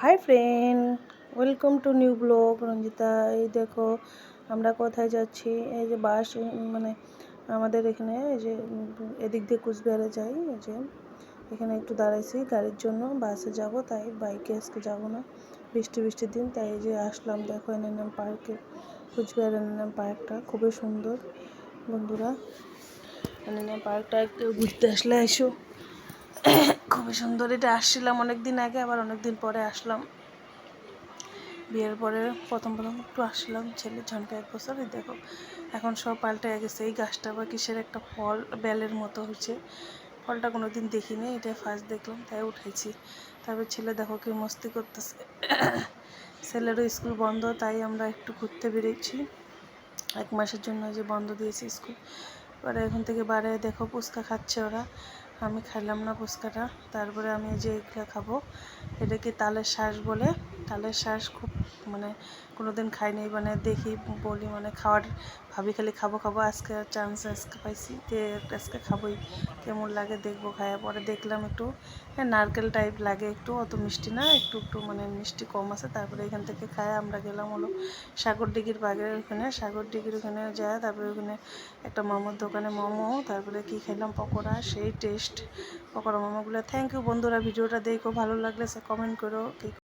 Hi friend, welcome to new blog. Ranjita, এই দেখো আমরা কোথায় যাচ্ছি। এই যে বাস, মানে আমাদের এখানে এই যে এদিক দিয়ে কুচবিহারে যাই। এই যে এখানে একটু দাঁড়াইছি গাড়ির জন্য, বাসে যাব, তাই বাইকে আজকে যাব না, বৃষ্টির দিন, তাই এই যে আসলাম। দেখো এনএনএম পার্কে, কুচবিহার এনএনএম পার্কটা খুবই সুন্দর। বন্ধুরা, এনএনএম পার্কটা একটু ঘুরতে আসলে এসো, খুবই সুন্দর। এটা আসছিলাম অনেক দিন আগে, আবার অনেক দিন পরে আসলাম। বিয়ের পরে প্রথম একটু আসলাম, ছেলে ঝনকা 1 বছর। এই দেখো এখন সব পাল্টে গেছে। এই গাছটা বা কিসের একটা ফল, বেলের মতো হচ্ছে। ফলটা কোনো দিন দেখিনি, এটা ফার্স্ট দেখলাম, তাই উঠেছি। তারপর ছেলে দেখো কি মস্তি করতেছে। ছেলেরও স্কুল বন্ধ, তাই আমরা একটু ঘুরতে বেরিয়েছি। 1 মাসের জন্য যে বন্ধ দিয়েছে স্কুল। এবারে এখন থেকে বাড়ে দেখো ফুচকা খাচ্ছে ওরা, আমি খাইলাম না ফুচকাটা। তারপরে আমি যে এগুলো খাবো, এটা কি তালের শ্বাস বলে। তালের শ্বাস খুব মানে কোনো দিন খাইনি, মানে দেখি বলি মানে খাওয়ার ভাবি, খালি খাবো খাবো। আজকে চান্স আজকে পাইছি, যে আজকে খাবোই, কেমন লাগে দেখবো। খাওয়া পরে দেখলাম একটু নারকেল টাইপ লাগে, একটু অত মিষ্টি না, একটু একটু মানে মিষ্টি কম আছে। তারপরে এখান থেকে খায় আমরা গেলাম হলো সাগরদিঘির বাগের ওখানে, সাগরদিঘির ওখানে যায়। তারপরে ওখানে একটা মোমোর দোকানে মোমো, তারপরে কি খেলাম পকোড়া, সেই টেস্ট পকোড়া মোমোগুলো। থ্যাংক ইউ বন্ধুরা, ভিডিওটা দেখো, ভালো লাগলে সে কমেন্ট করো।